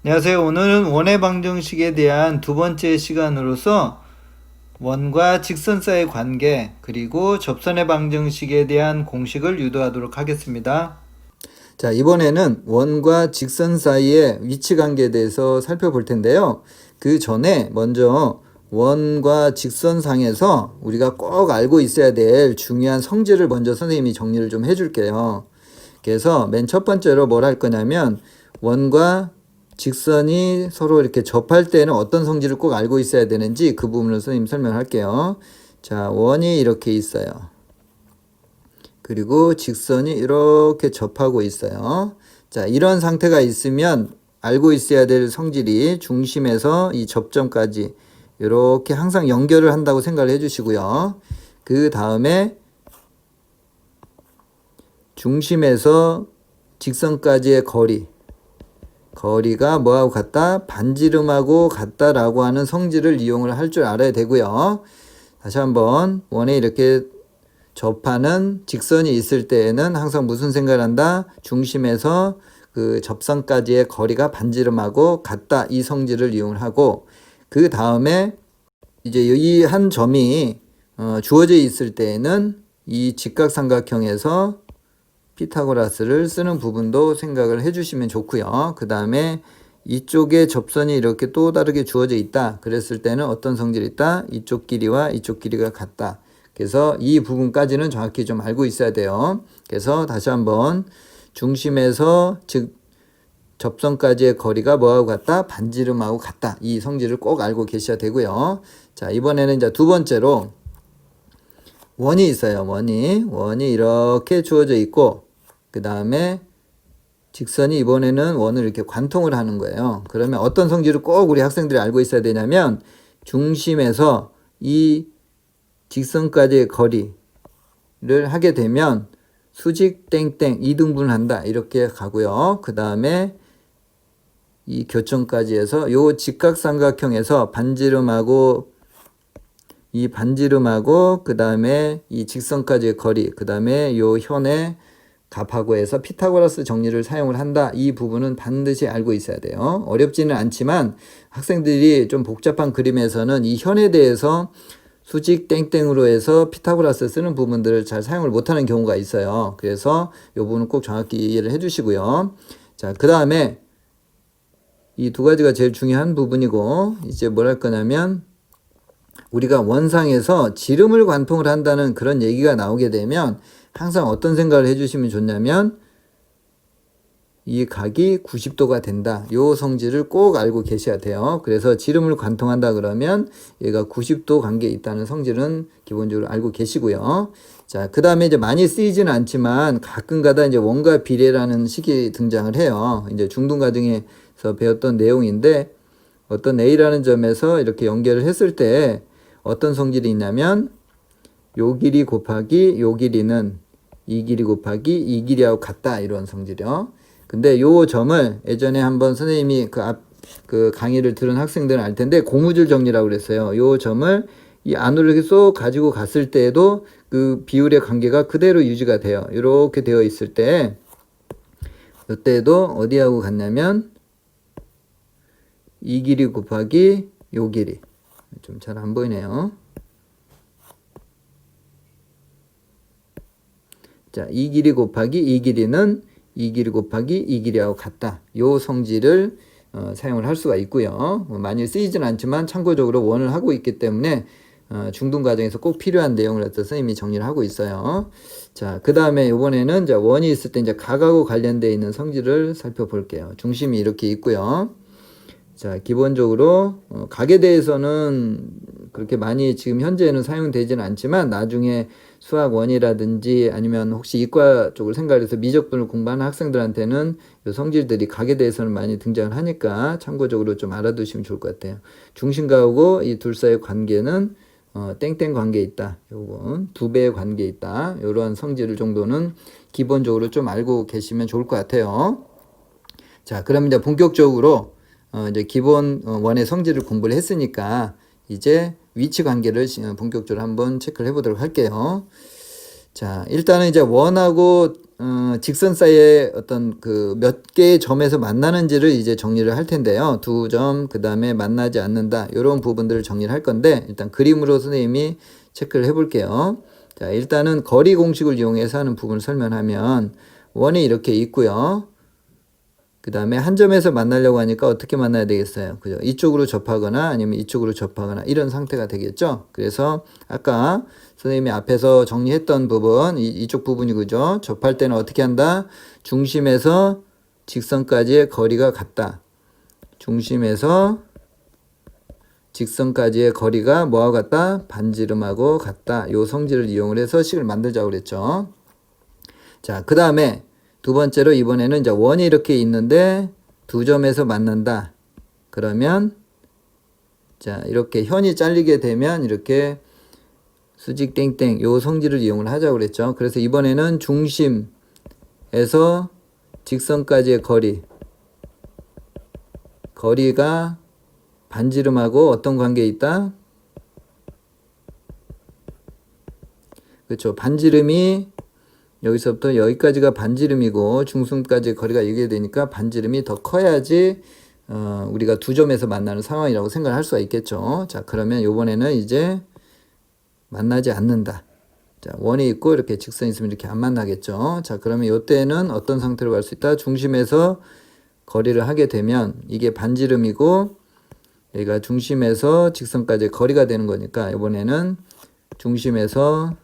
안녕하세요. 오늘은 원의 방정식에 대한 두 번째 시간으로서 원과 직선 사이의 관계 그리고 접선의 방정식에 대한 공식을 유도하도록 하겠습니다. 자, 이번에는 원과 직선 사이의 위치 관계에 대해서 살펴볼 텐데요. 그 전에 먼저 원과 직선상에서 우리가 꼭 알고 있어야 될 중요한 성질을 먼저 선생님이 정리를 좀 해줄게요. 그래서 맨 첫 번째로 뭘 할 거냐면 원과 직선이 서로 이렇게 접할 때는 어떤 성질을 꼭 알고 있어야 되는지 그 부분을 선생님 설명할게요. 자, 원이 이렇게 있어요. 그리고 직선이 이렇게 접하고 있어요. 자, 이런 상태가 있으면 알고 있어야 될 성질이 중심에서 이 접점까지 이렇게 항상 연결을 한다고 생각을 해주시고요. 그 다음에 중심에서 직선까지의 거리가 뭐하고 같다? 반지름하고 같다라고 하는 성질을 이용을 할 줄 알아야 되고요. 다시 한번 원에 이렇게 접하는 직선이 있을 때에는 항상 무슨 생각을 한다? 중심에서 그 접선까지의 거리가 반지름하고 같다. 이 성질을 이용을 하고 그 다음에 이제 이 한 점이 주어져 있을 때에는 이 직각삼각형에서 피타고라스를 쓰는 부분도 생각을 해주시면 좋고요. 그 다음에 이쪽에 접선이 이렇게 또 다르게 주어져 있다. 그랬을 때는 어떤 성질이 있다? 이쪽 길이와 이쪽 길이가 같다. 그래서 이 부분까지는 정확히 좀 알고 있어야 돼요. 그래서 다시 한번 중심에서 즉 접선까지의 거리가 뭐하고 같다? 반지름하고 같다. 이 성질을 꼭 알고 계셔야 되고요. 자, 이번에는 이제 두 번째로 원이 있어요. 원이 이렇게 주어져 있고 그 다음에 직선이 이번에는 원을 이렇게 관통을 하는 거예요. 그러면 어떤 성질을 꼭 우리 학생들이 알고 있어야 되냐면 중심에서 이 직선까지의 거리를 하게 되면 수직 땡땡 이등분한다 이렇게 가고요. 그 다음에 이 교점까지 해서 요 직각삼각형에서 반지름하고 그 다음에 이 직선까지의 거리 그 다음에 요 현의 값하고 해서 피타고라스 정리를 사용을 한다. 이 부분은 반드시 알고 있어야 돼요. 어렵지는 않지만 학생들이 좀 복잡한 그림에서는 이 현에 대해서 수직 땡땡으로 해서 피타고라스 쓰는 부분들을 잘 사용을 못하는 경우가 있어요. 그래서 이 부분은 꼭 정확히 이해를 해주시고요. 자, 그 다음에 이 두 가지가 제일 중요한 부분이고 이제 뭘 할 거냐면 우리가 원상에서 지름을 관통을 한다는 그런 얘기가 나오게 되면 항상 어떤 생각을 해주시면 좋냐면 이 각이 90도가 된다. 요 성질을 꼭 알고 계셔야 돼요. 그래서 지름을 관통한다 그러면 얘가 90도 관계에 있다는 성질은 기본적으로 알고 계시고요. 자, 그 다음에 이제 많이 쓰이지는 않지만 가끔가다 이제 원과 비례라는 식이 등장을 해요. 이제 중등과정에서 배웠던 내용인데 어떤 A라는 점에서 이렇게 연결을 했을 때 어떤 성질이 있냐면 요 길이 곱하기 요 길이는 이 길이 곱하기 이 길이하고 같다 이런 성질이요. 근데 요 점을 예전에 한번 선생님이 그 강의를 들은 학생들은 알 텐데 고무줄 정리라고 그랬어요. 요 점을 이 안으로 이렇게 쏙 가지고 갔을 때에도 그 비율의 관계가 그대로 유지가 돼요. 이렇게 되어 있을 때 이때도 어디하고 같냐면 이 길이 곱하기 요 길이 좀 잘 안 보이네요. 자, 이 길이 곱하기 이 길이는 이 길이 곱하기 이 길이하고 같다. 요 성질을 사용을 할 수가 있고요. 많이 쓰이진 않지만 참고적으로 원을 하고 있기 때문에 중등 과정에서 꼭 필요한 내용을 갖다 선생님이 정리를 하고 있어요. 자, 그 다음에 이번에는 이제 원이 있을 때 이제 각하고 관련되어 있는 성질을 살펴볼게요. 중심이 이렇게 있고요. 자, 기본적으로 각에 대해서는 그렇게 많이 지금 현재는 사용되지는 않지만 나중에 수학 원이라든지 아니면 혹시 이과 쪽을 생각해서 미적분을 공부하는 학생들한테는 이 성질들이 각에 대해서는 많이 등장을 하니까 참고적으로 좀 알아두시면 좋을 것 같아요. 중심각하고 이 둘 사이의 관계는 땡땡 관계에 있다. 요건 두 배의 관계에 있다. 이러한 성질 정도는 기본적으로 좀 알고 계시면 좋을 것 같아요. 자, 그럼 이제 본격적으로 이제 기본 원의 성질을 공부를 했으니까 이제 위치 관계를 본격적으로 한번 체크를 해보도록 할게요. 자, 일단은 이제 원하고 직선 사이에 어떤 그 몇 개의 점에서 만나는지를 이제 정리를 할 텐데요. 두 점, 그 다음에 만나지 않는다. 이런 부분들을 정리를 할 건데, 일단 그림으로 선생님이 체크를 해볼게요. 자, 일단은 거리 공식을 이용해서 하는 부분을 설명하면, 원이 이렇게 있고요. 그 다음에 한 점에서 만나려고 하니까 어떻게 만나야 되겠어요? 그죠? 이쪽으로 접하거나 아니면 이쪽으로 접하거나 이런 상태가 되겠죠? 그래서 아까 선생님이 앞에서 정리했던 부분, 이쪽 부분이 그죠? 접할 때는 어떻게 한다? 중심에서 직선까지의 거리가 같다. 중심에서 직선까지의 거리가 뭐하고 같다? 반지름하고 같다. 요 성질을 이용을 해서 식을 만들자고 그랬죠. 자, 그 다음에 두 번째로 이번에는 이제 원이 이렇게 있는데 두 점에서 만난다. 그러면 자, 이렇게 현이 잘리게 되면 이렇게 수직 땡땡 요 성질을 이용을 하자고 그랬죠. 그래서 이번에는 중심에서 직선까지의 거리가 반지름하고 어떤 관계에 있다? 그렇죠. 반지름이 여기서부터 여기까지가 반지름이고 중심까지 거리가 이게 되니까 반지름이 더 커야지 우리가 두 점에서 만나는 상황이라고 생각을 할 수가 있겠죠. 자, 그러면 요번에는 이제 만나지 않는다. 자, 원이 있고 이렇게 직선이 있으면 이렇게 안 만나겠죠. 자, 그러면 요때는 어떤 상태로 갈 수 있다? 중심에서 거리를 하게 되면 이게 반지름이고 여기가 중심에서 직선까지 거리가 되는 거니까 이번에는 중심에서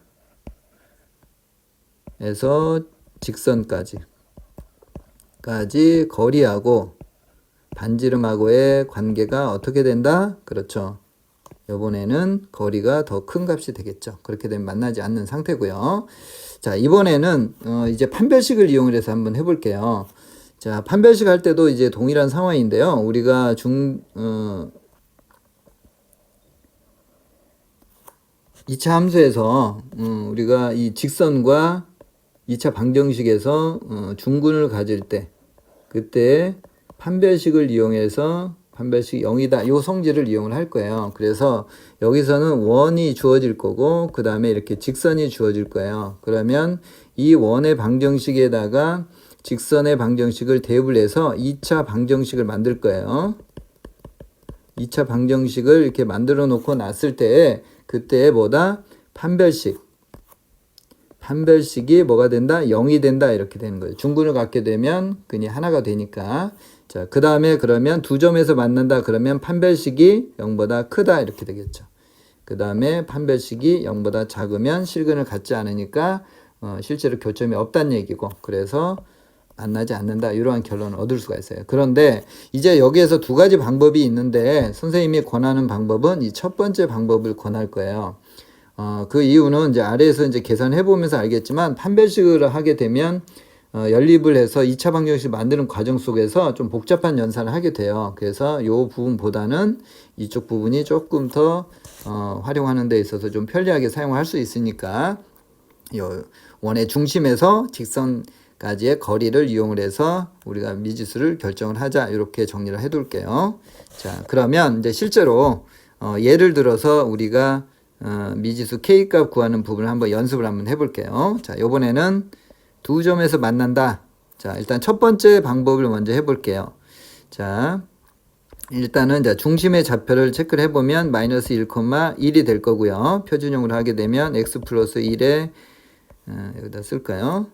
직선까지 거리하고 반지름하고의 관계가 어떻게 된다? 그렇죠. 이번에는 거리가 더 큰 값이 되겠죠. 그렇게 되면 만나지 않는 상태고요. 자, 이번에는 이제 판별식을 이용해서 한번 해볼게요. 자, 판별식 할 때도 이제 동일한 상황인데요. 우리가 2차 함수에서 우리가 이 직선과 2차 방정식에서 중근을 가질 때 그때 판별식을 이용해서 판별식 0이다 요 성질을 이용을 할 거예요. 그래서 여기서는 원이 주어질 거고 그 다음에 이렇게 직선이 주어질 거예요. 그러면 이 원의 방정식에다가 직선의 방정식을 대입을 해서 2차 방정식을 만들 거예요. 2차 방정식을 이렇게 만들어 놓고 놨을 때 그때 뭐다? 판별식이 뭐가 된다? 0이 된다 이렇게 되는 거예요. 중근을 갖게 되면 근이 하나가 되니까. 자, 그 다음에 그러면 두 점에서 만난다 그러면 판별식이 0보다 크다 이렇게 되겠죠. 그 다음에 판별식이 0보다 작으면 실근을 갖지 않으니까 실제로 교점이 없다는 얘기고 그래서 만나지 않는다 이러한 결론을 얻을 수가 있어요. 그런데 이제 여기에서 두 가지 방법이 있는데 선생님이 권하는 방법은 이 첫 번째 방법을 권할 거예요. 그 이유는 이제 아래에서 이제 계산해 보면서 알겠지만 판별식을 하게 되면 연립을 해서 2차 방정식을 만드는 과정 속에서 좀 복잡한 연산을 하게 돼요. 그래서 이 부분보다는 이쪽 부분이 조금 더 활용하는 데 있어서 좀 편리하게 사용할 수 있으니까 요 원의 중심에서 직선까지의 거리를 이용을 해서 우리가 미지수를 결정을 하자 이렇게 정리를 해 둘게요. 자, 그러면 이제 실제로 예를 들어서 우리가 미지수 K값 구하는 부분을 한번 연습을 한번 해볼게요. 자, 요번에는 두 점에서 만난다. 자, 일단 첫 번째 방법을 먼저 해볼게요. 자, 일단은 자, 중심의 좌표를 체크를 해보면 마이너스 1,1이 될 거고요. 표준형으로 하게 되면 x 플러스 1에 여기다 쓸까요?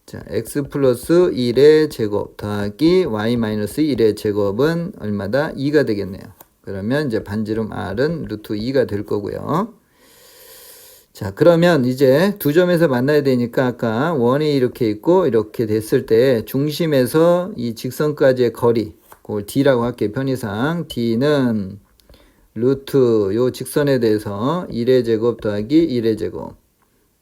자, x 플러스 1의 제곱 더하기 y 마이너스 1의 제곱은 얼마다? 2가 되겠네요. 그러면 이제 반지름 r은 루트 2가 될 거고요. 자, 그러면 이제 두 점에서 만나야 되니까 아까 원이 이렇게 있고 이렇게 됐을 때 중심에서 이 직선까지의 거리, 그걸 d라고 할게요. 편의상 d는 루트 요 직선에 대해서 1의 제곱 더하기 1의 제곱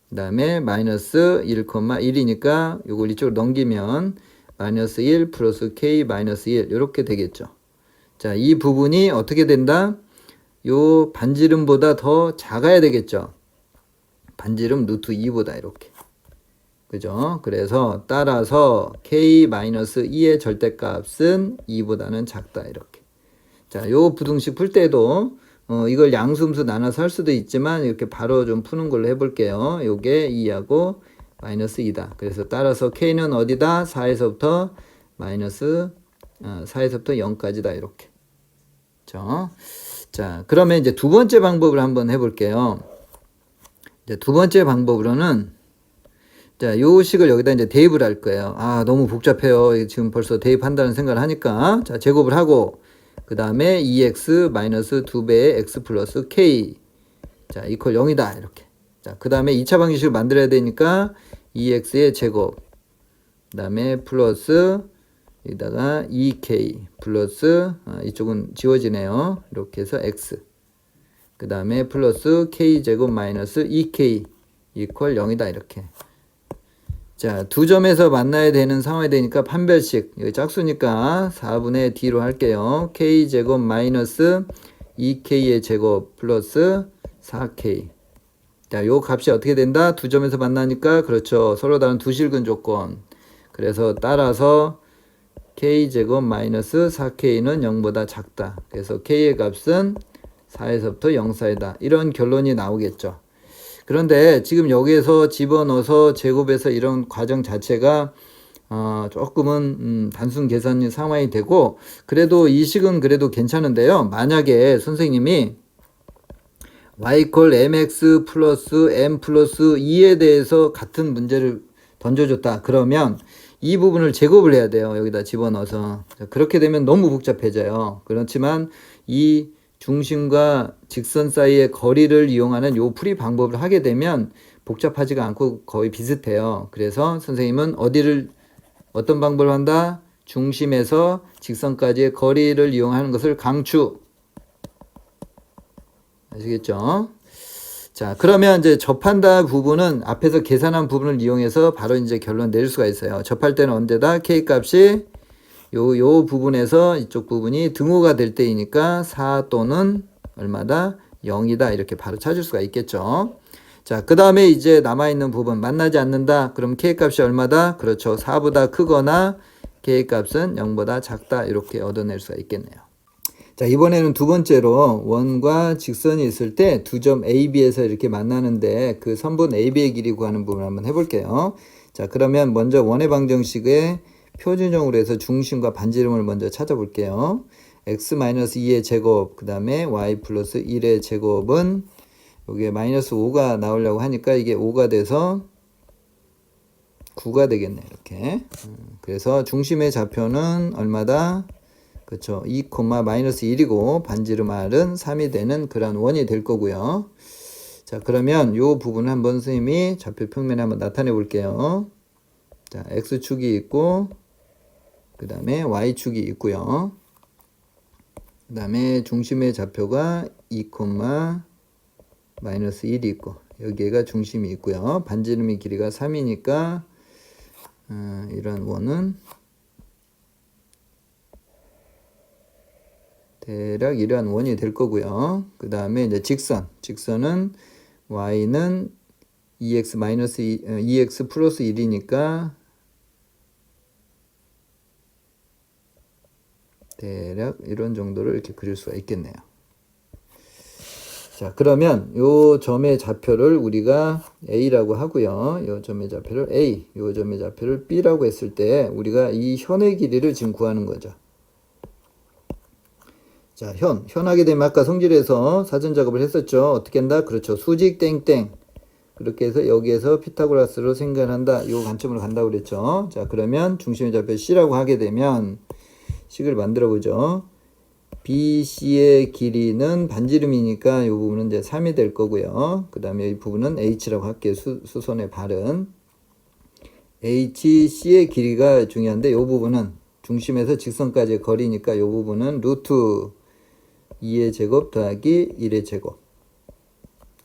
그 다음에 마이너스 1,1이니까 요걸 이쪽으로 넘기면 마이너스 1 플러스 k 마이너스 1 이렇게 되겠죠. 자, 이 부분이 어떻게 된다? 요 반지름보다 더 작아야 되겠죠. 반지름 루트 2보다 이렇게. 그죠? 그래서 따라서 k-2의 절대값은 2보다는 작다 이렇게. 자, 요 부등식 풀 때도 이걸 양수음수 나눠서 할 수도 있지만 이렇게 바로 좀 푸는 걸로 해볼게요. 요게 2하고 마이너스 2다. 그래서 따라서 K는 어디다? 4에서부터 마이너스 4에서부터 0까지다. 이렇게. 그렇죠? 자, 그러면 이제 두 번째 방법을 한번 해볼게요. 이제 두 번째 방법으로는 자, 요 식을 여기다 이제 대입을 할 거예요. 너무 복잡해요. 지금 벌써 대입한다는 생각을 하니까. 자, 제곱을 하고, 그 다음에 2x 마이너스 2배의 x 플러스 k. 자, 이퀄 0이다. 이렇게. 자, 그 다음에 2차 방정식을 만들어야 되니까 2x의 제곱. 그 다음에 플러스, 여기다가 2k 플러스, 이쪽은 지워지네요. 이렇게 해서 x. 그 다음에 플러스 k제곱 마이너스 2k 이퀄 0이다. 이렇게. 자, 두 점에서 만나야 되는 상황이 되니까 판별식. 여기 짝수니까 4분의 d로 할게요. k제곱 마이너스 2k의 제곱 플러스 4k. 자, 요 값이 어떻게 된다? 두 점에서 만나니까 그렇죠. 서로 다른 두 실근 조건. 그래서 따라서 k제곱 마이너스 4k는 0보다 작다. 그래서 k의 값은 4에서부터 0 사이다. 이런 결론이 나오겠죠. 그런데 지금 여기에서 집어넣어서 제곱해서 이런 과정 자체가 조금은 단순 계산 상황이 되고, 그래도 이 식은 그래도 괜찮은데요. 만약에 선생님이 y mx 플러스 m 플러스 2에 대해서 같은 문제를 던져줬다. 그러면 이 부분을 제곱을 해야 돼요. 여기다 집어넣어서. 그렇게 되면 너무 복잡해져요. 그렇지만 이 중심과 직선 사이의 거리를 이용하는 요 풀이 방법을 하게 되면 복잡하지가 않고 거의 비슷해요. 그래서 선생님은 어떤 방법을 한다? 중심에서 직선까지의 거리를 이용하는 것을 강추. 아시겠죠? 자, 그러면 이제 접한다 부분은 앞에서 계산한 부분을 이용해서 바로 이제 결론 낼 수가 있어요. 접할 때는 언제다? K 값이 요 부분에서 이쪽 부분이 등호가 될 때이니까 4 또는 얼마다? 0이다. 이렇게 바로 찾을 수가 있겠죠. 자, 그 다음에 이제 남아있는 부분 만나지 않는다. 그럼 K 값이 얼마다? 그렇죠. 4보다 크거나 K 값은 0보다 작다. 이렇게 얻어낼 수가 있겠네요. 자, 이번에는 두 번째로 원과 직선이 있을 때 두 점 A, B에서 이렇게 만나는데 그 선분 A, B의 길이 구하는 부분을 한번 해볼게요. 자, 그러면 먼저 원의 방정식의 표준형으로 해서 중심과 반지름을 먼저 찾아볼게요. x-2의 제곱, 그 다음에 y 플러스 1의 제곱은 여기에 마이너스 5가 나오려고 하니까 이게 5가 돼서 9가 되겠네. 이렇게. 그래서 중심의 좌표는 얼마다? 그렇죠. 2, 마이너스 1이고 반지름 r은 3이 되는 그런 원이 될 거고요. 자, 그러면 요 부분 한번 선생님이 좌표 평면에 한번 나타내 볼게요. 자, x축이 있고 그 다음에 y축이 있고요. 그 다음에 중심의 좌표가 2, 마이너스 1이 있고 여기가 중심이 있고요. 반지름의 길이가 3이니까 이런 원은 대략 이러한 원이 될 거고요. 그 다음에 이제 직선은 y는 2x 플러스 1이니까 대략 이런 정도로 이렇게 그릴 수가 있겠네요. 자, 그러면 요 점의 좌표를 우리가 A라고 하고요. 요 점의 좌표를 A, 요 점의 좌표를 B라고 했을 때 우리가 이 현의 길이를 지금 구하는 거죠. 자, 현하게 되면 아까 성질에서 사전 작업을 했었죠. 어떻게 한다? 그렇죠. 수직 땡땡. 그렇게 해서 여기에서 피타고라스로 생각한다. 요 관점으로 간다고 그랬죠. 자, 그러면 중심의 좌표 C라고 하게 되면 식을 만들어 보죠. BC의 길이는 반지름이니까 이 부분은 이제 3이 될 거고요. 그 다음에 이 부분은 H라고 할게요. 수선의 발은. HC의 길이가 중요한데 이 부분은 중심에서 직선까지의 거리니까 이 부분은 루트 2의 제곱 더하기 1의 제곱.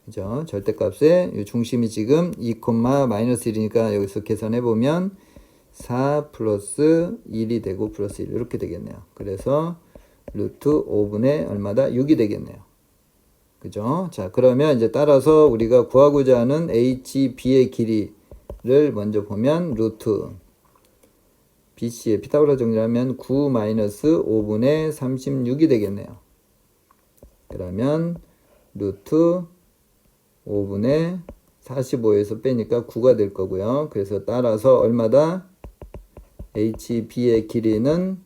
그죠? 절대값에 이 중심이 지금 2, 마이너스 1이니까 여기서 계산해 보면 4 플러스 1이 되고 플러스 1 이렇게 되겠네요. 그래서 루트 5분의 얼마다? 6이 되겠네요. 그죠? 자, 그러면 이제 따라서 우리가 구하고자 하는 HB의 길이를 먼저 보면 루트 BC의 피타고라 정리하면 9 마이너스 5분의 36이 되겠네요. 그러면 루트 5분의 45에서 빼니까 9가 될 거고요. 그래서 따라서 얼마다? HB의 길이는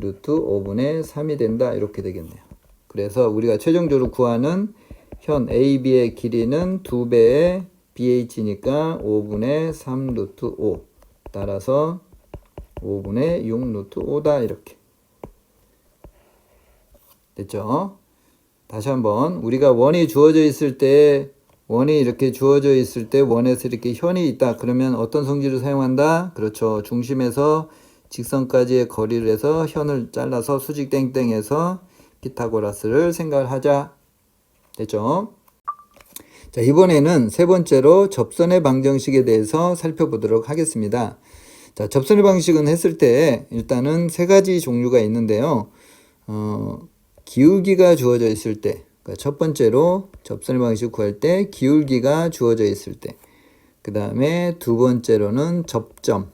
루트 5분의 3이 된다. 이렇게 되겠네요. 그래서 우리가 최종적으로 구하는 현 AB의 길이는 2배의 BH니까 5분의 3 루트 5. 따라서 5분의 6 루트 5다. 이렇게. 됐죠? 다시 한번 우리가 원이 주어져 있을 때 원이 이렇게 주어져 있을 때 원에서 이렇게 현이 있다. 그러면 어떤 성질을 사용한다? 그렇죠. 중심에서 직선까지의 거리를 해서 현을 잘라서 수직 땡땡해서 피타고라스를 생각을 하자. 됐죠? 자, 이번에는 세 번째로 접선의 방정식에 대해서 살펴보도록 하겠습니다. 자, 접선의 방식은 했을 때 일단은 세 가지 종류가 있는데요. 기울기가 주어져 있을 때, 그러니까 첫 번째로 접선의 방식 구할 때 기울기가 주어져 있을 때, 그 다음에 두 번째로는 접점,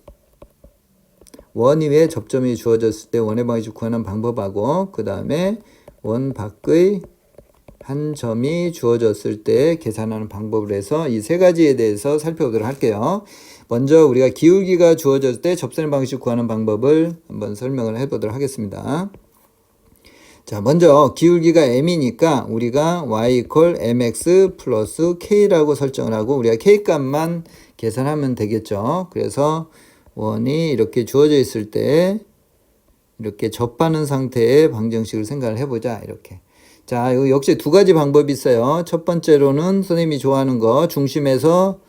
원 위에 접점이 주어졌을 때 원의 방식 구하는 방법하고, 그 다음에 원 밖의 한 점이 주어졌을 때 계산하는 방법을 해서 이 세 가지에 대해서 살펴보도록 할게요. 먼저 우리가 기울기가 주어졌을 때 접선의 방식 구하는 방법을 한번 설명을 해보도록 하겠습니다. 자, 먼저 기울기가 m이니까 우리가 y equal mx 플러스 k라고 설정을 하고 우리가 k 값만 계산하면 되겠죠. 그래서 원이 이렇게 주어져 있을 때 이렇게 접하는 상태의 방정식을 생각을 해보자. 이렇게. 자, 이거 역시 두 가지 방법이 있어요. 첫 번째로는 선생님이 좋아하는 거 중심에서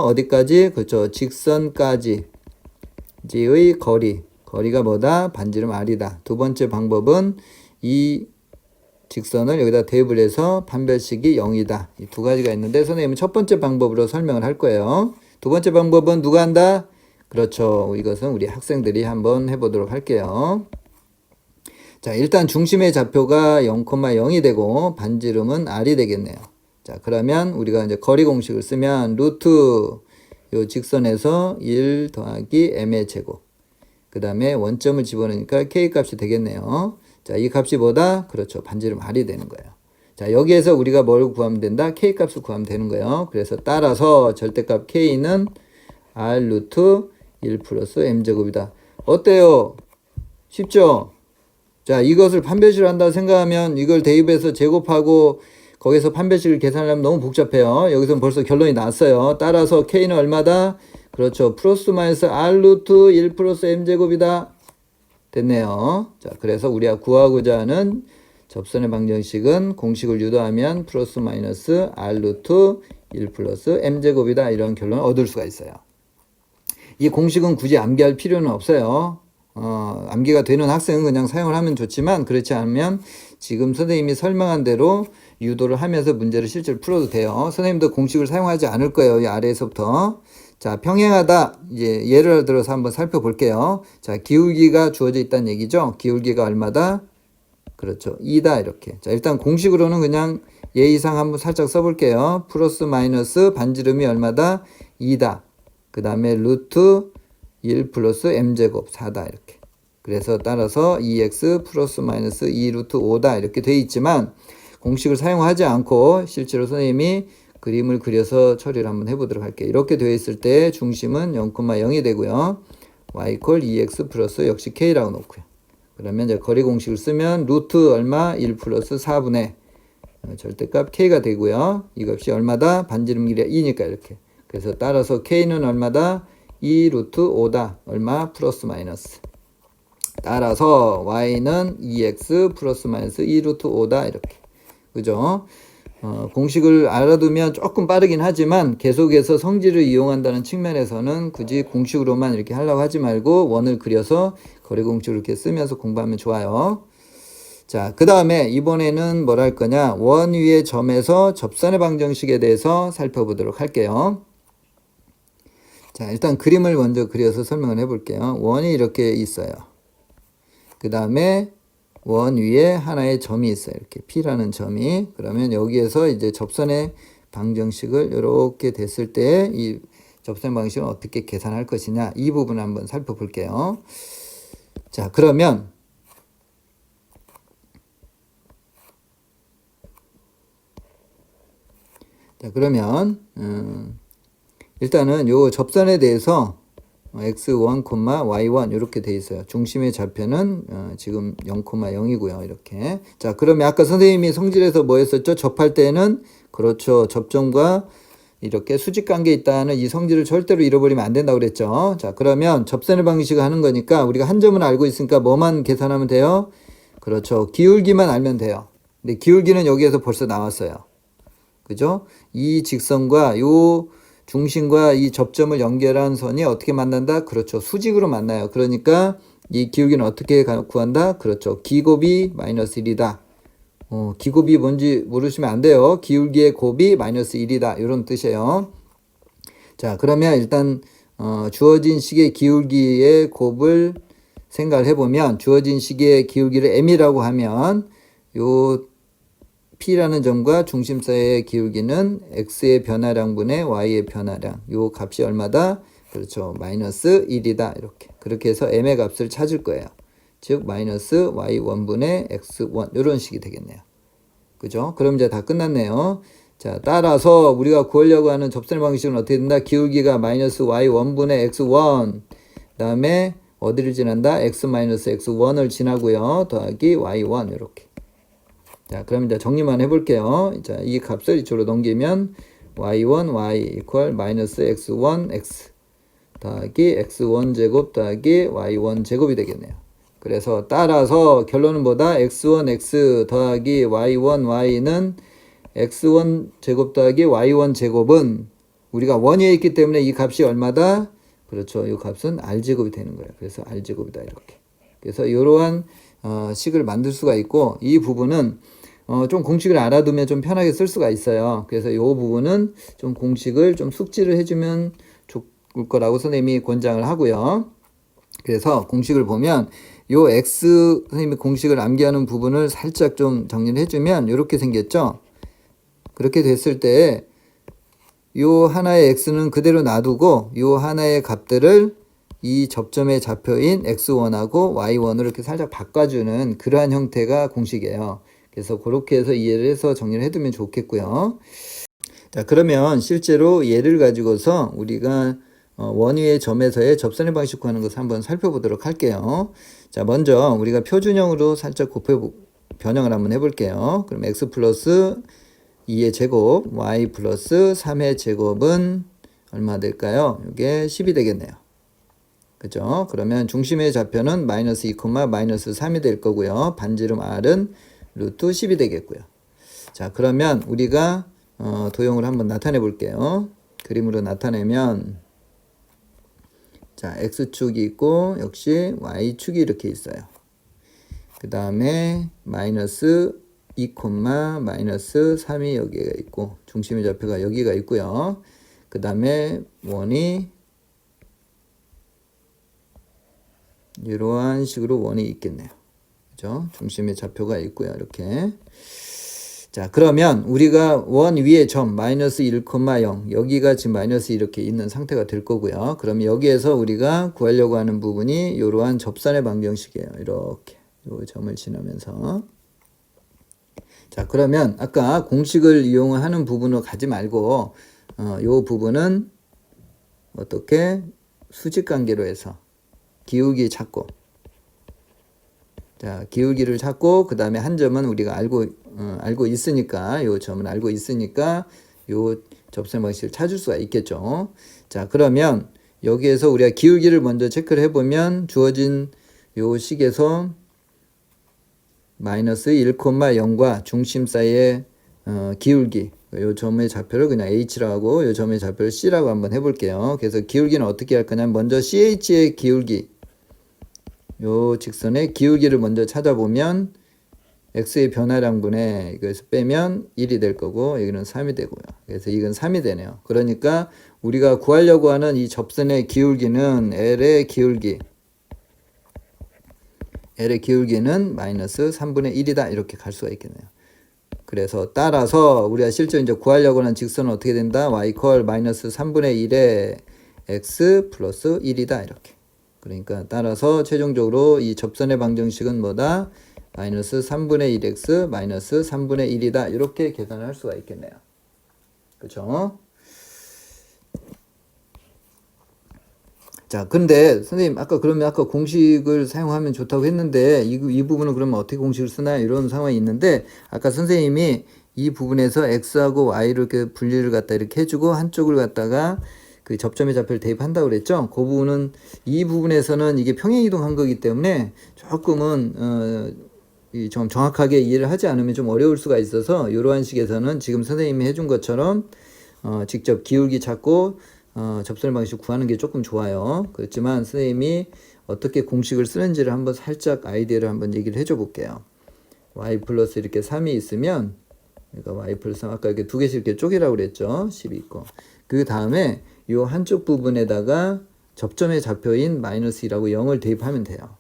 어디까지? 그렇죠. 직선까지의 거리가 뭐다? 반지름 r이다. 두 번째 방법은 이 직선을 여기다 대입을 해서 판별식이 0이다. 이 두 가지가 있는데 선생님은 첫 번째 방법으로 설명을 할 거예요. 두 번째 방법은 누가 한다? 그렇죠. 이것은 우리 학생들이 한번 해보도록 할게요. 자, 일단 중심의 좌표가 0,0이 되고 반지름은 r이 되겠네요. 자, 그러면 우리가 이제 거리 공식을 쓰면 루트 요 직선에서 1 더하기 m의 제곱. 그 다음에 원점을 집어넣으니까 k 값이 되겠네요. 자, 이 값이 뭐다? 그렇죠. 반지름 r이 되는 거예요. 자, 여기에서 우리가 뭘 구하면 된다? k 값을 구하면 되는 거예요. 그래서 따라서 절대값 k는 r 루트 1 플러스 m제곱이다. 어때요? 쉽죠? 자, 이것을 판별식을 한다고 생각하면 이걸 대입해서 제곱하고 거기서 판별식을 계산하려면 너무 복잡해요. 여기서는 벌써 결론이 났어요. 따라서 k는 얼마다? 그렇죠. 플러스 마이너스 r 루트 1 플러스 m제곱이다. 됐네요. 자, 그래서 우리가 구하고자 하는 접선의 방정식은 공식을 유도하면 플러스 마이너스 r 루트 1 플러스 m제곱이다. 이런 결론을 얻을 수가 있어요. 이 공식은 굳이 암기할 필요는 없어요. 암기가 되는 학생은 그냥 사용을 하면 좋지만 그렇지 않으면 지금 선생님이 설명한 대로 유도를 하면서 문제를 실제로 풀어도 돼요. 선생님도 공식을 사용하지 않을 거예요. 이 아래에서부터. 자, 평행하다. 이제 예를 들어서 한번 살펴볼게요. 자, 기울기가 주어져 있다는 얘기죠. 기울기가 얼마다? 그렇죠. 2다. 이렇게. 자, 일단 공식으로는 그냥 예의상 한번 살짝 써볼게요. 플러스 마이너스 반지름이 얼마다? 2다. 그 다음에 루트 1 플러스 m제곱 4다. 이렇게. 그래서 따라서 2x 플러스 마이너스 2 루트 5다. 이렇게 돼 있지만 공식을 사용하지 않고 실제로 선생님이 그림을 그려서 처리를 한번 해보도록 할게요. 이렇게 되어 있을 때 중심은 0,0이 되고요. y equal 2x 플러스 역시 k라고 놓고요. 그러면 이제 거리 공식을 쓰면 루트 얼마? 1 플러스 4분의 절대값 k가 되고요. 이 값이 얼마다? 반지름 길이가 2니까 이렇게. 그래서 따라서 k는 얼마다? 2 루트 5다. 얼마? 플러스 마이너스. 따라서 y는 2x 플러스 마이너스 2 루트 5다. 이렇게. 그죠? 공식을 알아두면 조금 빠르긴 하지만 계속해서 성질을 이용한다는 측면에서는 굳이 공식으로만 이렇게 하려고 하지 말고 원을 그려서 거리 공식을 이렇게 쓰면서 공부하면 좋아요. 자, 그 다음에 이번에는 뭘 할 거냐? 원 위의 점에서 접선의 방정식에 대해서 살펴보도록 할게요. 자, 일단 그림을 먼저 그려서 설명을 해볼게요. 원이 이렇게 있어요. 그 다음에 원 위에 하나의 점이 있어요. 이렇게 P라는 점이. 그러면 여기에서 이제 접선의 방정식을 이렇게 됐을 때 이 접선의 방식을 어떻게 계산할 것이냐. 이 부분을 한번 살펴볼게요. 자, 그러면 자, 그러면 일단은 요 접선에 대해서 x1, y1 이렇게 돼 있어요. 중심의 좌표는 지금 0,0이고요. 이렇게. 자, 그러면 아까 선생님이 성질에서 뭐 했었죠? 접할 때는 그렇죠. 접점과 이렇게 수직 관계 있다는 이 성질을 절대로 잃어버리면 안 된다고 그랬죠. 자, 그러면 접선의 방식을 하는 거니까 우리가 한 점을 알고 있으니까 뭐만 계산하면 돼요? 그렇죠. 기울기만 알면 돼요. 근데 기울기는 여기에서 벌써 나왔어요. 그죠? 이 직선과 요 중심과 이 접점을 연결한 선이 어떻게 만난다? 그렇죠. 수직으로 만나요. 그러니까 이 기울기는 어떻게 구한다? 그렇죠. 기곱이 마이너스 1이다. 기곱이 뭔지 모르시면 안 돼요. 기울기의 곱이 마이너스 1이다. 이런 뜻이에요. 자, 그러면 일단 주어진 식의 기울기의 곱을 생각을 해보면 주어진 식의 기울기를 m이라고 하면 요 P라는 점과 중심 사이의 기울기는 x의 변화량분의 y의 변화량. 요 값이 얼마다? 그렇죠. 마이너스 1이다. 이렇게. 그렇게 해서 m의 값을 찾을 거예요. 즉 마이너스 y1분의 x1 이런 식이 되겠네요. 그죠? 그럼 이제 다 끝났네요. 자, 따라서 우리가 구하려고 하는 접선의 방식은 어떻게 된다? 기울기가 마이너스 y1분의 x1 그다음에 어디를 지난다? x 마이너스 x1을 지나고요. 더하기 y1 이렇게. 자, 그럼 이제 정리만 해볼게요. 자, 이 값을 이쪽으로 넘기면 y1 y 이퀄 마이너스 x1 x 더하기 x1 제곱 더하기 y1 제곱이 되겠네요. 그래서 따라서 결론은 뭐다? x1 x 더하기 y1 y는 x1 제곱 더하기 y1 제곱은 우리가 원위에 있기 때문에 이 값이 얼마다? 그렇죠. 이 값은 r제곱이 되는 거예요. 그래서 r제곱이다 이렇게. 그래서 이러한 식을 만들 수가 있고 이 부분은 좀 공식을 알아두면 좀 편하게 쓸 수가 있어요. 그래서 이 부분은 좀 공식을 좀 숙지를 해주면 좋을 거라고 선생님이 권장을 하고요. 그래서 공식을 보면 요 x 선생님이 공식을 암기하는 부분을 살짝 좀 정리를 해주면 이렇게 생겼죠. 그렇게 됐을 때 요 하나의 x는 그대로 놔두고 요 하나의 값들을 이 접점의 좌표인 x1하고 y1으로 이렇게 살짝 바꿔주는 그러한 형태가 공식이에요. 그래서 그렇게 해서 이해를 해서 정리를 해두면 좋겠고요. 자, 그러면 실제로 얘를 가지고서 우리가 원위의 점에서의 접선의 방식 구하는 것을 한번 살펴보도록 할게요. 자, 먼저 우리가 표준형으로 살짝 변형을 한번 해볼게요. 그럼 x 플러스 2의 제곱, y 플러스 3의 제곱은 얼마 될까요? 이게 10이 되겠네요. 그죠? 그러면 중심의 좌표는 마이너스 2, 마이너스 3이 될 거고요. 반지름 r은 루트 10이 되겠고요. 자, 그러면 우리가 도형을 한번 나타내 볼게요. 그림으로 나타내면 자, x축이 있고 역시 y축이 이렇게 있어요. 그 다음에 마이너스 2, 마이너스 3이 여기가 있고 중심의 좌표가 여기가 있고요. 그 다음에 원이 이러한 식으로 원이 있겠네요. 그죠? 중심의 좌표가 있고요. 이렇게. 자, 그러면 우리가 원 위에 점 마이너스 1,0 여기가 지금 마이너스 이렇게 있는 상태가 될 거고요. 그럼 여기에서 우리가 구하려고 하는 부분이 이러한 접선의 방정식이에요. 이렇게 이 점을 지나면서 자, 그러면 아까 공식을 이용하는 부분으로 가지 말고 이 부분은 어떻게 수직관계로 해서 기울기 찾고 자, 기울기를 찾고 그 다음에 한 점은 우리가 알고 있으니까 요 점은 알고 있으니까 요 접선 방식을 찾을 수가 있겠죠. 자, 그러면 여기에서 우리가 기울기를 먼저 체크를 해보면 주어진 요 식에서 마이너스 1,0과 중심 사이의 기울기 요 점의 좌표를 그냥 h라고 하고 요 점의 좌표를 c라고 한번 해볼게요. 그래서 기울기는 어떻게 할 거냐면 먼저 ch의 기울기 요 직선의 기울기를 먼저 찾아보면 x의 변화량분의 이것을 빼면 1이 될 거고 여기는 3이 되고요. 그래서 이건 3이 되네요. 그러니까 우리가 구하려고 하는 이 접선의 기울기는 L의 기울기는 마이너스 3분의 1이다. 이렇게 갈 수가 있겠네요. 그래서 따라서 우리가 실제 이제 구하려고 하는 직선은 어떻게 된다? y 이퀄 마이너스 3분의 1에 x 플러스 1이다. 이렇게. 그러니까 따라서 최종적으로 이 접선의 방정식은 뭐다? 마이너스 3분의 1x 마이너스 3분의 1이다. 이렇게 계산할 수가 있겠네요. 그렇죠? 자, 근데 선생님 그러면 아까 공식을 사용하면 좋다고 했는데 이 부분은 그러면 어떻게 공식을 쓰나 이런 상황이 있는데 아까 선생님이 이 부분에서 x하고 y를 이렇게 분리를 갖다 이렇게 해주고 한쪽을 갖다가 그 접점의 좌표를 대입한다고 그랬죠? 그 부분은 이 부분에서는 이게 평행이동한 거기 때문에 조금은 좀 정확하게 이해를 하지 않으면 좀 어려울 수가 있어서 이러한 식에서는 지금 선생님이 해준 것처럼 직접 기울기 찾고 접선의 방식 구하는 게 조금 좋아요. 그렇지만 선생님이 어떻게 공식을 쓰는지를 한번 살짝 아이디어를 한번 얘기를 해줘 볼게요. y 플러스 이렇게 3이 있으면 그러니까 y 플러스 3 아까 이렇게 두 개씩 이렇게 쪼개라고 그랬죠. 10이 있고 그 다음에 이 한쪽 부분에다가 접점의 좌표인 마이너스 2라고 0을 대입하면 돼요.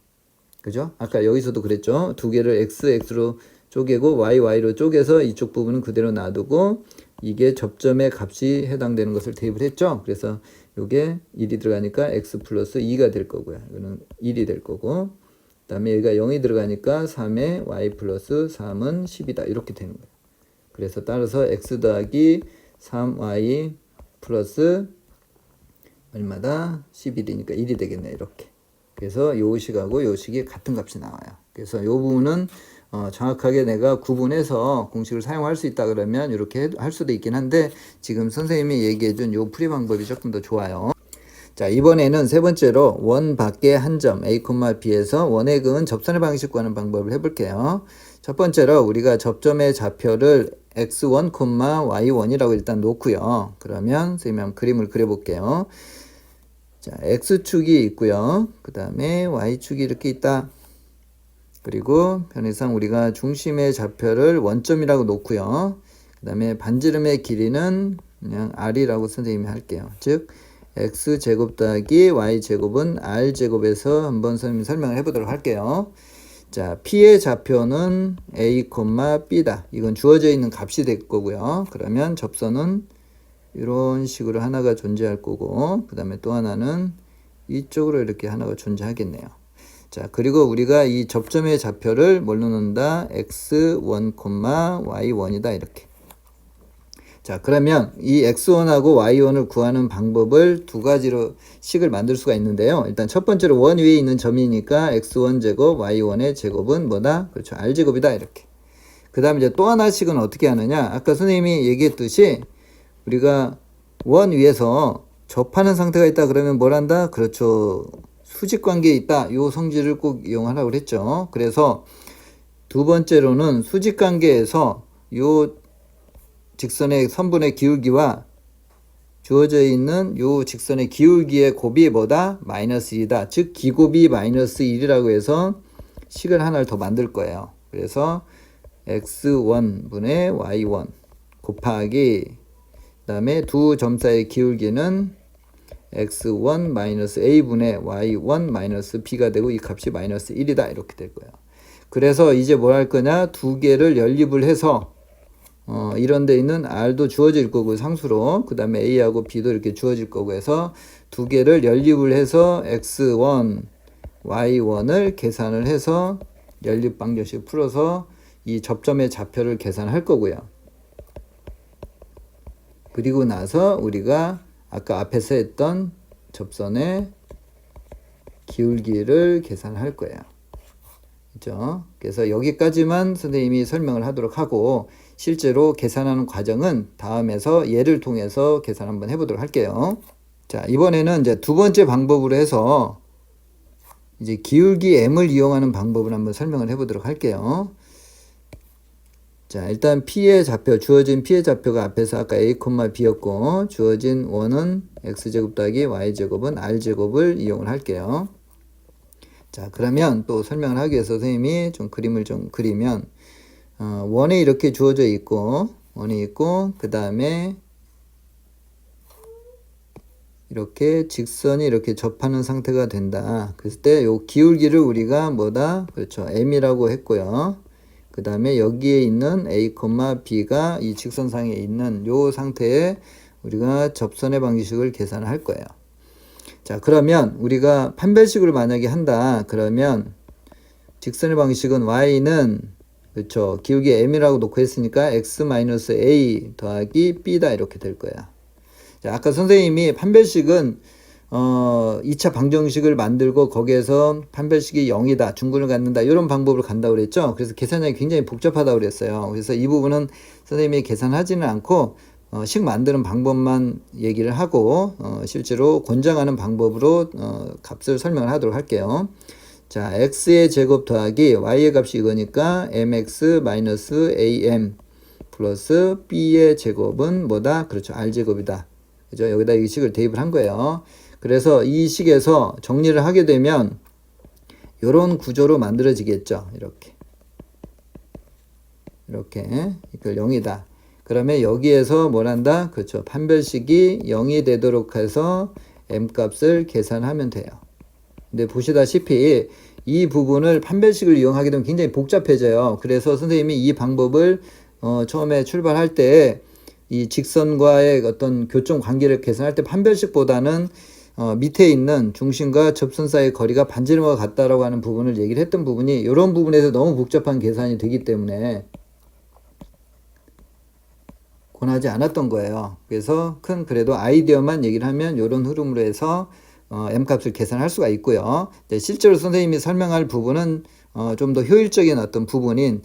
그죠? 아까 여기서도 그랬죠. 두 개를 x로 쪼개고 y로 쪼개서 이쪽 부분은 그대로 놔두고 이게 접점의 값이 해당되는 것을 대입을 했죠. 그래서 이게 1이 들어가니까 x 플러스 2가 될 거고요. 이거는 1이 될 거고 그 다음에 여기가 0이 들어가니까 3에 y 플러스 3은 10이다. 이렇게 되는 거예요. 그래서 따라서 x 더하기 3y 플러스 얼마다? 11이니까 1이 되겠네. 이렇게. 그래서 요 식하고 요 식이 같은 값이 나와요. 그래서 요 부분은 정확하게 내가 구분해서 공식을 사용할 수 있다 그러면 이렇게 할 수도 있긴 한데 지금 선생님이 얘기해준 요 풀이 방법이 조금 더 좋아요. 자, 이번에는 세 번째로 원 밖에 한 점 a, b에서 원의 근은 접선의 방식 구하는 방법을 해볼게요. 첫 번째로 우리가 접점의 좌표를 x1, y1이라고 일단 놓고요. 그러면 선생님이 한번 그림을 그려볼게요. 자, x축이 있고요. 그 다음에 y축이 이렇게 있다. 그리고 편의상 우리가 중심의 좌표를 원점이라고 놓고요. 그 다음에 반지름의 길이는 그냥 r이라고 선생님이 할게요. 즉 x제곱 더하기 y제곱은 r제곱에서 한번 선생님이 설명을 해보도록 할게요. 자, p의 좌표는 a, b다. 이건 주어져 있는 값이 될 거고요. 그러면 접선은 이런 식으로 하나가 존재할 거고 그 다음에 또 하나는 이쪽으로 이렇게 하나가 존재하겠네요. 자, 그리고 우리가 이 접점의 좌표를 뭘로 놓는다? x1, y1이다. 이렇게. 자, 그러면 이 x1하고 y1을 구하는 방법을 두 가지로 식을 만들 수가 있는데요. 일단 첫 번째로 원 위에 있는 점이니까 x1 제곱, y1의 제곱은 뭐다? 그렇죠. r제곱이다. 이렇게. 그 다음에 이제 또 하나씩은 어떻게 하느냐? 아까 선생님이 얘기했듯이 우리가 원 위에서 접하는 상태가 있다 그러면 뭘 한다? 그렇죠. 수직 관계에 있다. 요 성질을 꼭 이용하라고 그랬죠. 그래서 두 번째로는 수직 관계에서 요 직선의 선분의 기울기와 주어져 있는 요 직선의 기울기의 곱이 뭐다? 마이너스 2다. 즉 기곱이 마이너스 1이라고 해서 식을 하나를 더 만들 거예요. 그래서 x1분의 y1 곱하기 그 다음에 두 점 사이의 기울기는 x1 마이너스 a분의 y1 마이너스 b가 되고 이 값이 마이너스 1이다. 이렇게 될 거예요. 그래서 이제 뭘 할 거냐? 두 개를 연립을 해서 이런 데 있는 r도 주어질 거고 상수로 그 다음에 a하고 b도 이렇게 주어질 거고 해서 두 개를 연립을 해서 x1, y1을 계산을 해서 연립 방정식 풀어서 이 접점의 좌표를 계산할 거고요. 그리고 나서 우리가 아까 앞에서 했던 접선의 기울기를 계산할 거예요. 그죠? 그래서 여기까지만 선생님이 설명을 하도록 하고 실제로 계산하는 과정은 다음에서 예를 통해서 계산 한번 해보도록 할게요. 자, 이번에는 이제 두 번째 방법으로 해서 이제 기울기 m을 이용하는 방법을 한번 설명을 해보도록 할게요. 자, 일단 p의 좌표, 주어진 p의 좌표가 앞에서 아까 a, b였고 주어진 원은 x제곱 더하기 y제곱은 r제곱을 이용을 할게요. 자, 그러면 또 설명을 하기 위해서 선생님이 좀 그림을 좀 그리면 원에 이렇게 주어져 있고 원이 있고 그 다음에 이렇게 직선이 이렇게 접하는 상태가 된다. 그랬을 때 요 기울기를 우리가 뭐다? 그렇죠. m이라고 했고요. 그 다음에 여기에 있는 a, b가 이 직선상에 있는 요 상태에 우리가 접선의 방식을 계산을 할 거예요. 자, 그러면 우리가 판별식으로 만약에 한다. 그러면 직선의 방식은 y는 그렇죠. 기울기 m이라고 놓고 했으니까 x-a 더하기 b다 이렇게 될 거야. 자, 아까 선생님이 판별식은 2차 방정식을 만들고 거기에서 판별식이 0이다, 중근을 갖는다 이런 방법으로 간다고 그랬죠. 그래서 계산량이 굉장히 복잡하다고 그랬어요. 그래서 이 부분은 선생님이 계산하지는 않고 식 만드는 방법만 얘기를 하고 실제로 권장하는 방법으로 값을 설명을 하도록 할게요. 자, x의 제곱 더하기 y의 값이 이거니까 mx-am 플러스 b의 제곱은 뭐다? 그렇죠. r제곱이다. 그죠? 여기다 이 식을 대입을 한 거예요. 그래서 이 식에서 정리를 하게 되면 이런 구조로 만들어지겠죠. 이렇게 이걸 0이다. 그러면 여기에서 뭘 한다? 그렇죠. 판별식이 0이 되도록 해서 m값을 계산하면 돼요. 근데 보시다시피 이 부분을 판별식을 이용하게 되면 굉장히 복잡해져요. 그래서 선생님이 이 방법을 처음에 출발할 때 이 직선과의 어떤 교점 관계를 계산할 때 판별식보다는 밑에 있는 중심과 접선 사이의 거리가 반지름과 같다라고 하는 부분을 얘기를 했던 부분이 이런 부분에서 너무 복잡한 계산이 되기 때문에 권하지 않았던 거예요. 그래서 그래도 아이디어만 얘기를 하면 이런 흐름으로 해서 m값을 계산할 수가 있고요. 실제로 선생님이 설명할 부분은 좀 더 효율적인 어떤 부분인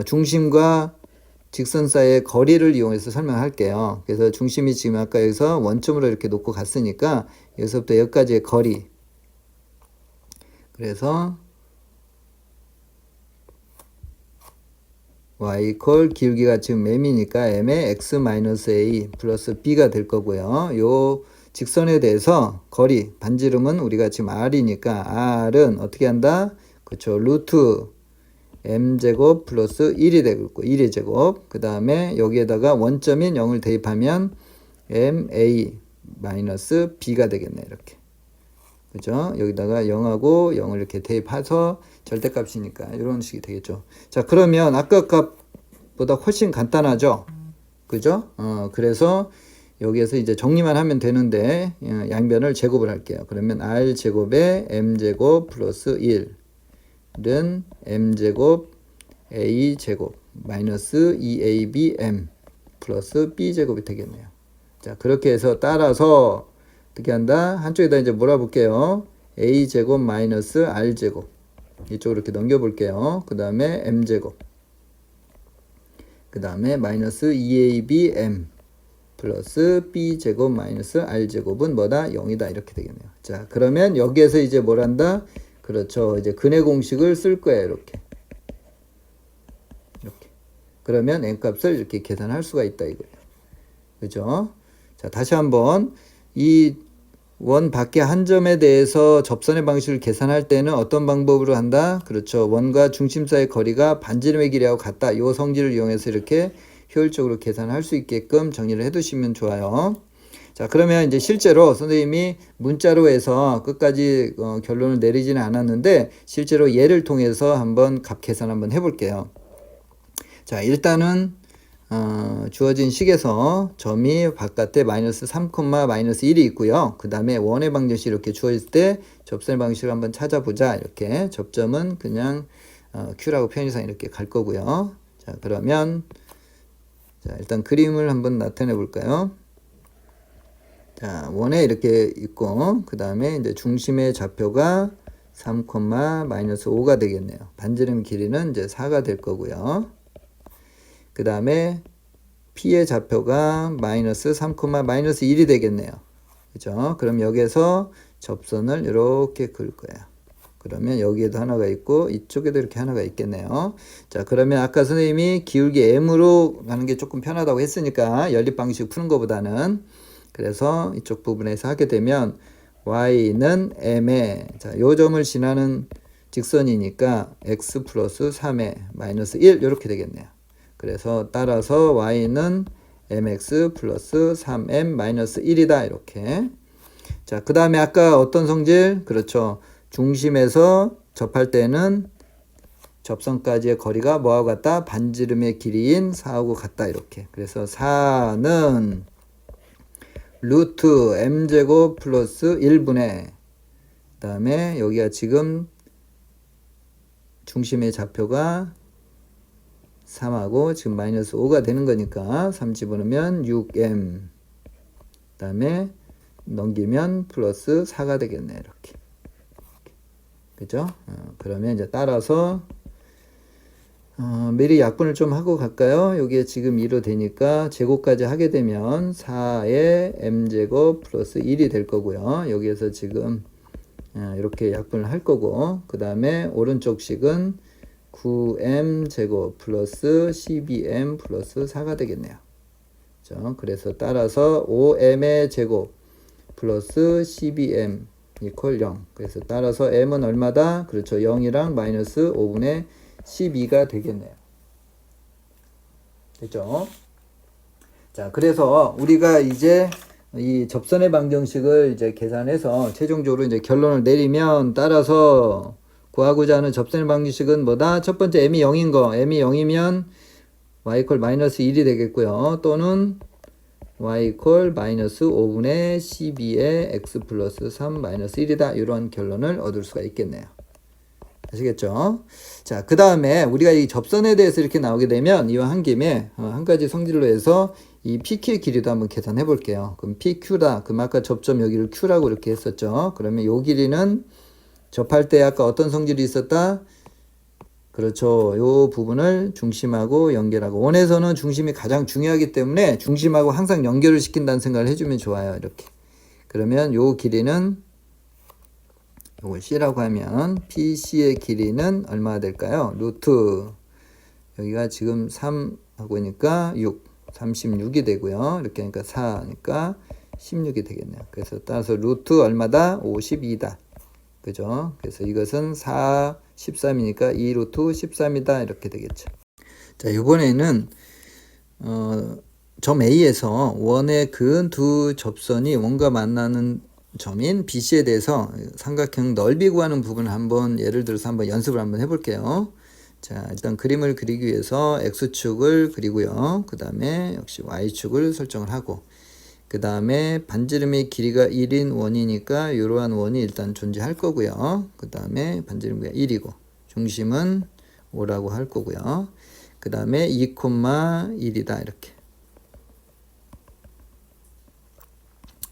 중심과 직선 사이의 거리를 이용해서 설명할게요. 그래서 중심이 지금 아까 여기서 원점으로 이렇게 놓고 갔으니까 여기서부터 여기까지의 거리. 그래서 y 기울기가 지금 m이니까 m의 x-a 플러스 b가 될 거고요. 요 직선에 대해서 거리, 반지름은 우리가 지금 r이니까 r은 어떻게 한다? 그렇죠. 루트 m제곱 플러스 1이 되고 1의 제곱. 그 다음에 여기에다가 원점인 0을 대입하면 ma 마이너스 b가 되겠네. 이렇게. 그죠? 여기다가 0하고 0을 이렇게 대입해서 절대값이니까 이런 식이 되겠죠. 자, 그러면 아까 값보다 훨씬 간단하죠? 그죠? 그래서 여기에서 이제 정리만 하면 되는데 양변을 제곱을 할게요. 그러면 r제곱에 m제곱 플러스 1은 m제곱 a제곱 마이너스 2abm 플러스 b제곱이 되겠네요. 자, 그렇게 해서 따라서 어떻게 한다? 한쪽에다 이제 몰아볼게요. a제곱 마이너스 r제곱 이쪽으로 이렇게 넘겨볼게요. 그 다음에 m제곱 그 다음에 마이너스 2abm 플러스 b제곱 마이너스 r제곱은 뭐다? 0이다. 이렇게 되겠네요. 자, 그러면 여기에서 이제 뭘 한다? 그렇죠. 이제 근의 공식을 쓸 거예요. 이렇게. 그러면 n값을 이렇게 계산할 수가 있다 이거예요. 그죠? 자, 다시 한번 이 원 밖의 한 점에 대해서 접선의 방식을 계산할 때는 어떤 방법으로 한다? 그렇죠. 원과 중심 사이의 거리가 반지름의 길이하고 같다. 이 성질을 이용해서 이렇게 효율적으로 계산할 수 있게끔 정리를 해 두시면 좋아요. 자, 그러면 이제 실제로 선생님이 문자로 해서 끝까지 결론을 내리지는 않았는데 실제로 예를 통해서 한번 값 계산 한번 해볼게요. 자, 일단은 주어진 식에서 점이 바깥에 마이너스 3, 마이너스 1이 있고요. 그 다음에 원의 방정식 이렇게 주어질 때 접선의 방식을 한번 찾아보자. 이렇게 접점은 그냥 Q라고 편의상 이렇게 갈 거고요. 자, 그러면 자, 일단 그림을 한번 나타내 볼까요? 자, 원에 이렇게 있고 그 다음에 이제 중심의 좌표가 3, 마이너스 5가 되겠네요. 반지름 길이는 이제 4가 될 거고요. 그 다음에 P의 좌표가 마이너스 3, 마이너스 1이 되겠네요. 그죠? 그럼 여기에서 접선을 이렇게 그을 거예요. 그러면 여기에도 하나가 있고 이쪽에도 이렇게 하나가 있겠네요. 자, 그러면 아까 선생님이 기울기 m으로 가는 게 조금 편하다고 했으니까 연립 방식 푸는 것보다는 그래서 이쪽 부분에서 하게 되면 y는 m에 자, 요 점을 지나는 직선이니까 x 플러스 3에 마이너스 1 이렇게 되겠네요. 그래서 따라서 y는 mx 플러스 3m 마이너스 1이다. 이렇게. 자, 그 다음에 아까 어떤 성질? 그렇죠. 중심에서 접할 때는 접선까지의 거리가 뭐하고 같다? 반지름의 길이인 4하고 같다. 이렇게. 그래서 4는 루트 m제곱 플러스 1분의 그 다음에 여기가 지금 중심의 좌표가 3하고 지금 마이너스 5가 되는 거니까 3 집어넣으면 6m 그 다음에 넘기면 플러스 4가 되겠네. 이렇게. 그죠? 그러면 이제 따라서 미리 약분을 좀 하고 갈까요? 여기에 지금 2로 되니까 제곱까지 하게 되면 4의 m제곱 플러스 1이 될 거고요. 여기에서 지금 이렇게 약분을 할 거고, 그 다음에 오른쪽 식은 9m 제곱 플러스 12m 플러스 4가 되겠네요. 그렇죠? 그래서 따라서 5m의 제곱 플러스 12m 이퀄 0. 그래서 따라서 m은 얼마다? 그렇죠. 0이랑 마이너스 5분의 12가 되겠네요. 됐죠? 자, 그래서 우리가 이제 이 접선의 방정식을 이제 계산해서 최종적으로 이제 결론을 내리면, 따라서 구하고자 하는 접선의 방정식은 뭐다? 첫 번째 m이 0인 거. m이 0이면 y 이퀄 마이너스 1이 되겠고요. 또는 y 이퀄 마이너스 5분의 12의 x 플러스 3 마이너스 1이다. 이런 결론을 얻을 수가 있겠네요. 아시겠죠? 자, 그 다음에 우리가 이 접선에 대해서 이렇게 나오게 되면 이와 한 김에 한 가지 성질로 해서 이 PQ의 길이도 한번 계산해 볼게요. 그럼 PQ다. 그럼 아까 접점 여기를 Q라고 이렇게 했었죠. 그러면 요 길이는 접할 때 아까 어떤 성질이 있었다? 그렇죠. 요 부분을 중심하고 연결하고, 원에서는 중심이 가장 중요하기 때문에 중심하고 항상 연결을 시킨다는 생각을 해주면 좋아요. 이렇게. 그러면 요 길이는 요걸 C라고 하면 PC의 길이는 얼마가 될까요? 루트 여기가 지금 3 하고 있으니까 6, 36이 되고요. 이렇게 하니까 4니까 16이 되겠네요. 그래서 따라서 루트 얼마다? 52다. 그죠? 그래서 이것은 4, 13이니까 2 루트 13이다. 이렇게 되겠죠. 자, 이번에는 점 A에서 원의 그은 두 접선이 원과 만나는 점인 BC에 대해서 삼각형 넓이 구하는 부분을 한번 예를 들어서 한번 연습을 한번 해볼게요. 자, 일단 그림을 그리기 위해서 X축을 그리고요. 그 다음에 역시 Y축을 설정을 하고, 그 다음에 반지름의 길이가 1인 원이니까 이러한 원이 일단 존재할 거고요. 그 다음에 반지름이 1이고 중심은 5라고 할 거고요. 그 다음에 2,1이다. 이렇게.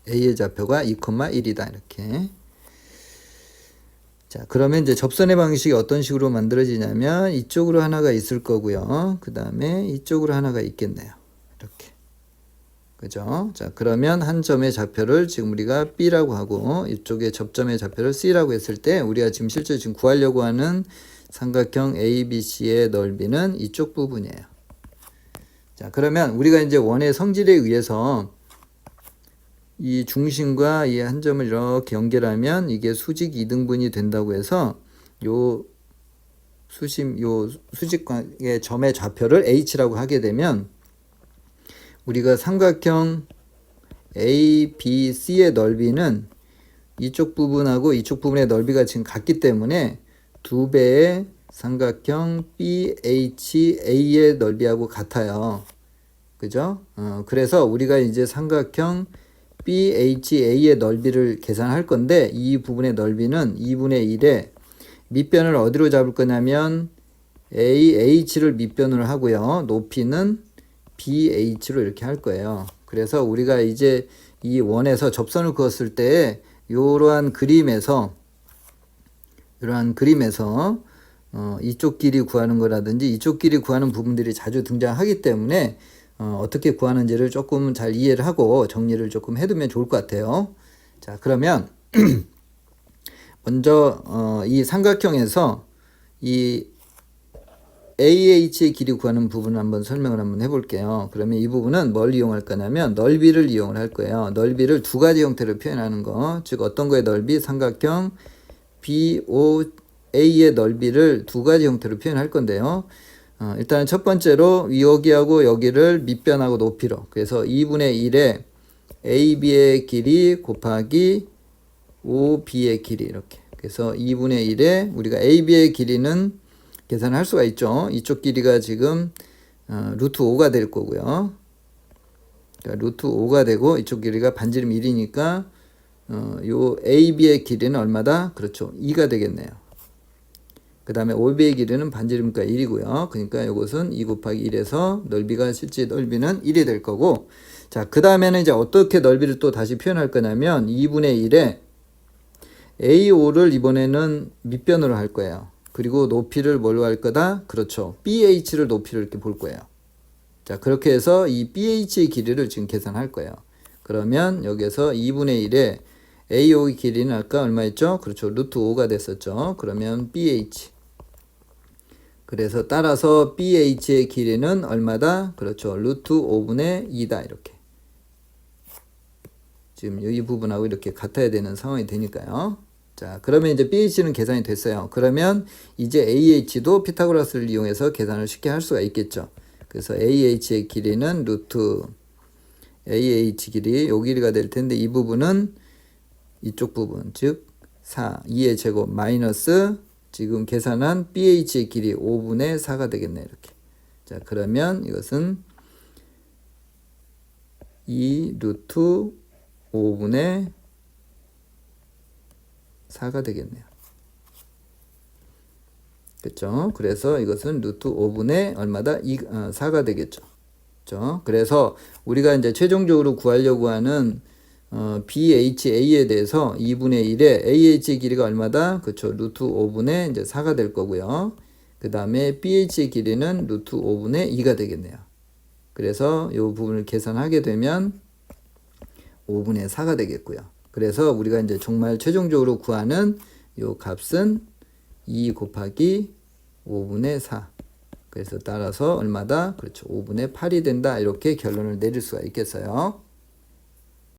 A의 좌표가 2,1이다. 이렇게. 자, 그러면 이제 접선의 방식이 어떤 식으로 만들어지냐면 이쪽으로 하나가 있을 거고요. 그 다음에 이쪽으로 하나가 있겠네요. 이렇게. 그죠? 자, 그러면 한 점의 좌표를 지금 우리가 B라고 하고 이쪽에 접점의 좌표를 C라고 했을 때 우리가 지금 실제 지금 구하려고 하는 삼각형 ABC의 넓이는 이쪽 부분이에요. 자, 그러면 우리가 이제 원의 성질에 의해서 이 중심과 이 한 점을 이렇게 연결하면 이게 수직 이등분이 된다고 해서 요 수직의 점의 좌표를 H라고 하게 되면 우리가 삼각형 ABC의 넓이는 이쪽 부분하고 이쪽 부분의 넓이가 지금 같기 때문에 2배의 삼각형 BHA의 넓이하고 같아요. 그죠? 그래서 우리가 이제 삼각형 BHA의 넓이를 계산할 건데 이 부분의 넓이는 2분의 1에 밑변을 어디로 잡을 거냐면 AH를 밑변으로 하고요. 높이는 BH로 이렇게 할 거예요. 그래서 우리가 이제 이 원에서 접선을 그었을 때 이러한 그림에서 이쪽 길이 구하는 거라든지 이쪽 길이 구하는 부분들이 자주 등장하기 때문에 어떻게 구하는지를 조금 잘 이해를 하고 정리를 조금 해두면 좋을 것 같아요. 자, 그러면 먼저 이 삼각형에서 이 AH의 길이 구하는 부분을 한번 설명을 한번 해볼게요. 그러면 이 부분은 뭘 이용할 거냐면 넓이를 이용을 할 거예요. 넓이를 두 가지 형태로 표현하는 거. 즉 어떤 거의 넓이? 삼각형 BOA의 넓이를 두 가지 형태로 표현할 건데요. 일단 첫 번째로 여기하고 여기를 밑변하고 높이로. 그래서 2분의 1에 AB의 길이 곱하기 OB의 길이 이렇게. 그래서 2분의 1에 우리가 AB의 길이는 계산할 수가 있죠. 이쪽 길이가 지금 루트 5가 될 거고요. 그러니까 루트 5가 되고 이쪽 길이가 반지름 1이니까 요 AB의 길이는 얼마다? 그렇죠. 2가 되겠네요. 그 다음에 오비의 길이는 반지름가 1이고요. 그러니까 이것은 2 곱하기 1에서 넓이가 실제 넓이는 1이 될 거고, 자, 그 다음에는 이제 어떻게 넓이를 또 다시 표현할 거냐면 2분의 1에 AO를 이번에는 밑변으로 할 거예요. 그리고 높이를 뭘로 할 거다? 그렇죠. BH를 높이를 이렇게 볼 거예요. 자, 그렇게 해서 이 BH의 길이를 지금 계산할 거예요. 그러면 여기서 2분의 1에 AO의 길이는 아까 얼마였죠? 그렇죠. 루트 5가 됐었죠. 그러면 BH. 그래서 따라서 BH의 길이는 얼마다? 그렇죠. 루트 5분의 2다. 이렇게. 지금 이 부분하고 이렇게 같아야 되는 상황이 되니까요. 자, 그러면 이제 BH는 계산이 됐어요. 그러면 이제 AH도 피타고라스를 이용해서 계산을 쉽게 할 수가 있겠죠. 그래서 AH의 길이는 루트 AH 길이 요 길이가 될 텐데 이 부분은 이쪽 부분 즉 4, 2의 제곱 마이너스 지금 계산한 BH의 길이 5분의 4가 되겠네 이렇게. 자, 그러면 이것은 2 루트 5분의 4가 되겠네요. 그렇죠? 그래서 이것은 루트 5분의 얼마다? 4가 되겠죠. 그렇죠? 그래서 우리가 이제 최종적으로 구하려고 하는 BHA에 대해서 2분의 1에 AH의 길이가 얼마다? 그렇죠. 루트 5분의 이제 4가 될 거고요. 그 다음에 BH의 길이는 루트 5분의 2가 되겠네요. 그래서 이 부분을 계산하게 되면 5분의 4가 되겠고요. 그래서 우리가 이제 정말 최종적으로 구하는 이 값은 2 곱하기 5분의 4. 그래서 따라서 얼마다? 그렇죠. 5분의 8이 된다. 이렇게 결론을 내릴 수가 있겠어요.